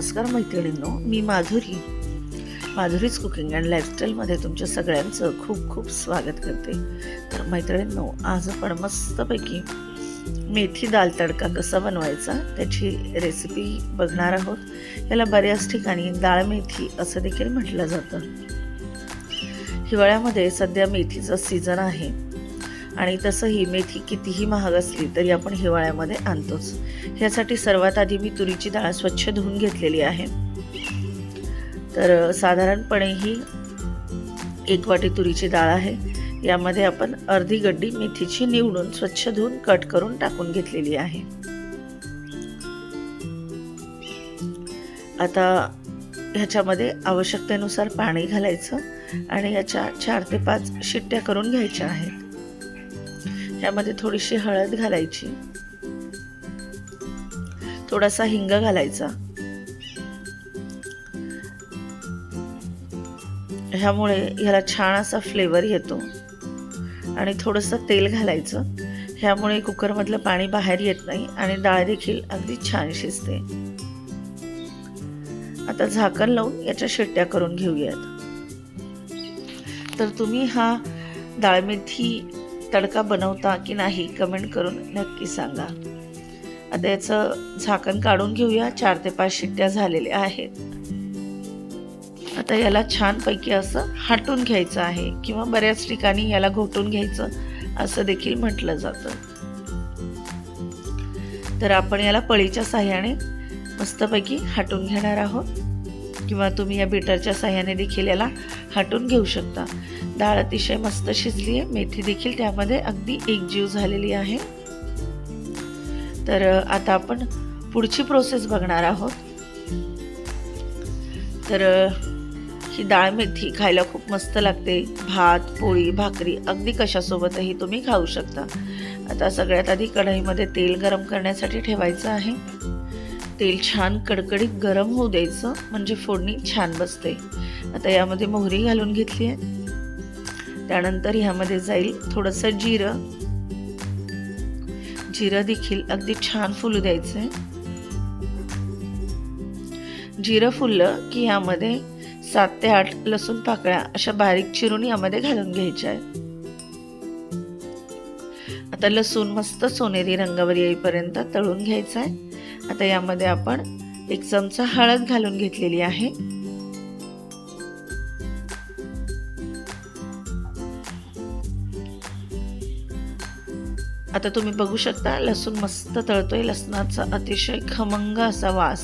नमस्कार मैत्रिणींनो, मी माधुरीच cooking and लाईफस्टाईलमध्ये तुमच्या सगळ्यांचं खूप खूप स्वागत करते। तर मैत्रिणींनो, आज आपण मस्तपैकी मेथी दाल तडका कसा बनवायचा त्याची रेसिपी बघणार आहोत। याला बऱ्याच ठिकाणी डाळ मेथी असं देखील म्हटलं जातं। हिवाळ्यामध्ये सध्या मेथीचा सीझन आहे आणि तसंही मेथी कितीही महाग असली तरी आपण हिवाळ्यामध्ये आणतोच। ह्यासाठी सर्वात आधी मी तुरीची डाळ स्वच्छ धुवून घेतलेली आहे। तर साधारणपणे ही 1 वाटी तुरीची डाळ आहे। यामध्ये आपण अर्धी गड्डी मेथीची निवडून स्वच्छ धुवून कट करून टाकून घेतलेली आहे। आता ह्याच्यामध्ये आवश्यकतेनुसार पाणी घालायचं आणि याच्या 4 ते 5 शिट्ट्या करून घ्यायच्या आहेत। यामध्ये थोडीशी हळद घालायची, थोडासा हिंग घालायचा। ह्यामुळे ह्याला छान असा फ्लेवर येतो आणि थोडंसं तेल घालायचं। ह्यामुळे कुकरमधलं पाणी बाहेर येत नाही आणि डाळ देखील अगदी छान शिजते। आता झाकण लावून याच्या शिट्ट्या करून घेऊयात। तर तुम्ही हा डाळ मेथी तडका बनवता की नाही कमेंट करून नक्की सांगा। आता याचं झाकण काढून घेऊया। 4 ते 5 शिट्ट्या झालेल्या आहेत। आता याला छानपैकी असं हाटून घ्यायचं आहे किंवा बऱ्याच ठिकाणी याला घोटून घ्यायचं असं देखील म्हटलं जातं। तर आपण याला पळीच्या साह्याने मस्तपैकी हाटून घेणार आहोत किंवा तुम्ही या बीटरच्या साह्याने देखील याला हाटून घेऊ शकता। डाळ अतिशय मस्त शिजली आहे, मेथी देखील त्यामध्ये अगदी एकजीव झालेली आहे। तर आता आपण पुढची प्रोसेस बघणार आहोत। तर ही डाळ मेथी खायला खूप मस्त लागते। भात, पोळी, भाकरी अगदी कशासोबतही तुम्ही खाऊ शकता। आता सगळ्यात आधी कढईमध्ये तेल गरम करण्यासाठी ठेवायचं आहे। तेल छान कडकडीत गरम होऊ द्यायचं म्हणजे फोडणी छान बसते। आता यामध्ये मोहरी घालून घेतली आहे। त्यानंतर ह्यामध्ये जाईल थोडंसं जिरं देखील अगदी छान फुलू द्यायचं आहे। जिरं फुललं की यामध्ये 7 ते 8 लसूण पाकळ्या अशा बारीक चिरून यामध्ये घालून घ्यायच्या आहेत। आता लसूण मस्त सोनेरी रंगावर येईपर्यंत तळून घ्यायचा आहे। आता यामध्ये आपण 1 चमचा हळद घालून घेतलेली आहे। आता तुम्ही बघू शकता लसूण मस्त तळतोय। लसणाचा अतिशय खमंग असा वास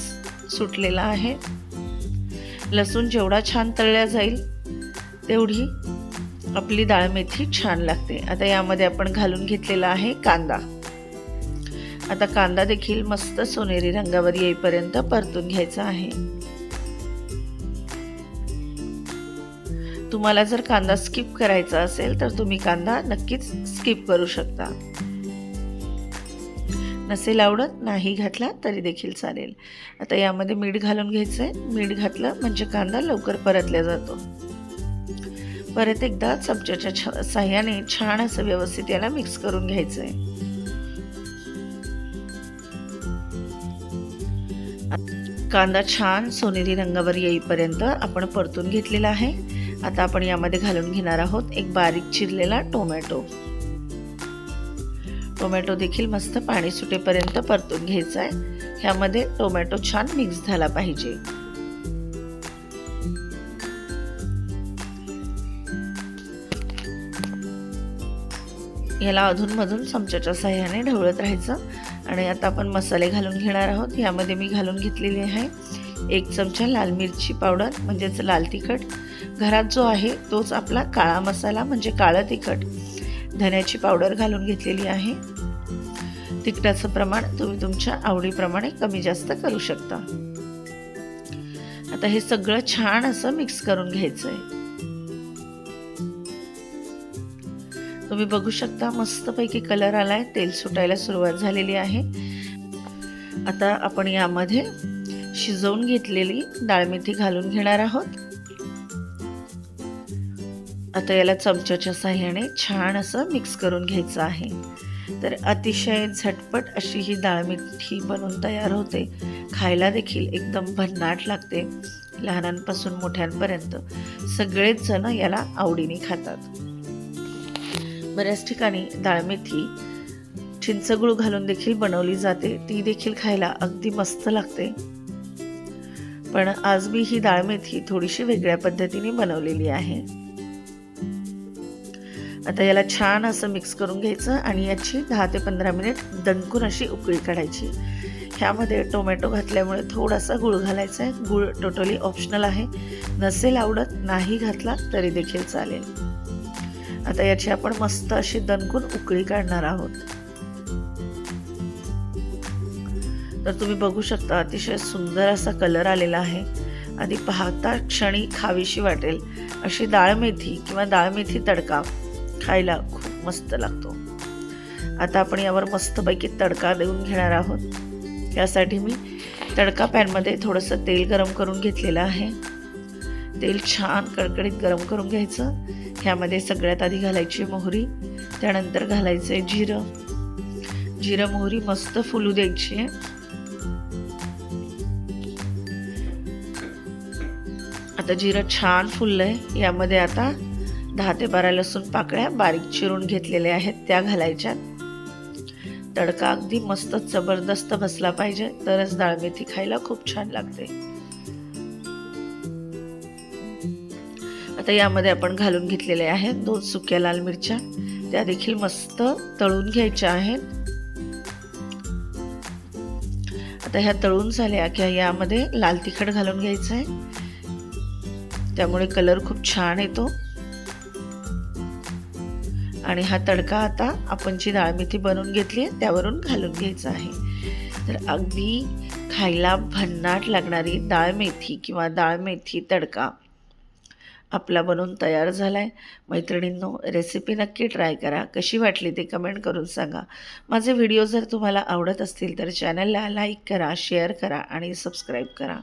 सुटलेला आहे। लसूण जेवढा छान तळला जाईल तेवढी आपली डाळ मेथी छान लागते। आता यामध्ये आपण घालून घेतलेला आहे कांदा। आता कांदा देखील मस्त सोनेरी रंगावर येईपर्यंत परतून घ्यायचा आहे। तुम्हाला जर कांदा स्किप करायचा असेल तर तुम्ही कांदा नक्कीच स्किप करू शकता। नसेल आवडत नाही घातला तरी देखील चालेल। आता यामध्ये मीठ घालून घ्यायचंय। मीठ घातलं म्हणजे कांदा लवकर परतला जातो। परत एकदा चमच्याच्या साह्याने छान असं व्यवस्थित याला मिक्स करून घ्यायचंय। कांदा छान सोनेरी रंगावर येईपर्यंत आपण परतून घेतलेला आहे। आता आपण यामध्ये घालून घेणार आहोत एक बारीक चिरलेला टोमॅटो। टोमॅटो देखील मस्त पाणी सुटेपर्यंत परतून घ्यायचा आहे। ह्यामध्ये टोमॅटो छान मिक्स झाला पाहिजे। याला अधूनमधून चमच्याच्या साह्याने ढवळत राहायचं। आणि आता आपण मसाले घालून घेणार आहोत। यामध्ये मी घालून घेतलेली आहे 1 चमचा लाल मिरची पावडर म्हणजेच लाल तिखट। घरात जो आहे तोच आपला काळा मसाला म्हणजे काळं तिखट। धण्याची पावडर घालून घेतलेली आहे। तिखटाचं प्रमाण तुम्ही तुमच्या आवडीप्रमाणे कमी जास्त करू शकता। आता हे सगळं छान असं मिक्स करून घ्यायचंय। तुम्ही बघू शकता मस्तपैकी कलर आलाय, तेल सुटायला सुरुवात झालेली आहे। आता आपण यामध्ये शिजवून घेतलेली डाळ मेथी घालून घेणार आहोत। आता याला चमच्याच्या साह्याने छान असं मिक्स करून घ्यायचं आहे। तर अतिशय झटपट अशी ही डाळ मिठी बनवून तयार होते. खायला देखील एकदम भन्नाट लागते. लहानांपासून मोठ्यांपर्यंत सगळेच जण याला आवडीने खातात. बऱ्याच ठिकाणी डाळ मेथी चिंचगूळ घालून देखील बनवली जाते. ती देखील खायला अगदी मस्त लागते. पण आज मी ही डाळ मेथी थोडीशी वेगळ्या पद्धतीने बनवलेली आहे. आता याला छान असं मिक्स करून घ्यायचं आणि याची 10 ते 15 मिनिट दणकून अशी उकळी काढायची. ह्यामध्ये टोमॅटो घातल्यामुळे थोडासा गूळ घालायचा आहे. गूळ टोटली ऑप्शनल आहे. नसेल आवडत, नाही घातला तरी देखील चालेल. आता याची आपण मस्त अशी दणकून उकळी काढणार आहोत. तर तुम्ही बघू शकता अतिशय सुंदर असा कलर आलेला आहे. आधी पाहता क्षणी खावीशी वाटेल अशी डाळ मेथी किंवा डाळ मेथी तडका खायला खूप मस्त लागतो. आता आपण यावर मस्तपैकी तडका देऊन घेणार आहोत. यासाठी मी तडका पॅनमध्ये थोडंसं तेल गरम करून घेतलेलं आहे. तेल छान कडकडीत गरम करून घ्यायचं. ह्यामध्ये सगळ्यात आधी घालायची मोहरी, त्यानंतर घालायचे जिरं मोहरी मस्त फुलू द्यायची. आता जिरं छान फुललंय. यामध्ये आता 10 ते 12 लसूण पाकळ्या बारीक चिरून घेतलेल्या आहेत त्या घालायच्या. तडका अगदी मस्त जबरदस्त बसला पाहिजे, तरच डाळ मेथी खायला खूप छान लागते. आता यामध्ये आपण घालून घेतलेले आहेत 2 सुक्या लाल मिरच्या. त्या देखील मस्त तळून घ्यायच्या आहेत. आता ह्या तळून झाल्या की यामध्ये लाल तिखट घालून घ्यायचं आहे. त्यामुळे कलर खूप छान येतो. आणि हा तडका आता आपण जी डाळ मेथी बनवून घेतली आहे त्यावरून घालून घ्यायचा आहे. तर अगदी खायला भन्नाट लागणारी डाळ मेथी किंवा डाळ मेथी तडका आपला बनवून तयार झाला आहे. मैत्रिणींनो, रेसिपी नक्की ट्राय करा. कशी वाटली ते कमेंट करून सांगा. माझे व्हिडिओ जर तुम्हाला आवडत असतील तर चॅनलला लाईक करा, शेअर करा आणि सबस्क्राईब करा.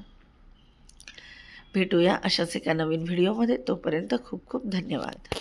भेटूया अशाच एका नवीन व्हिडिओमध्ये. तोपर्यंत खूप खूप धन्यवाद.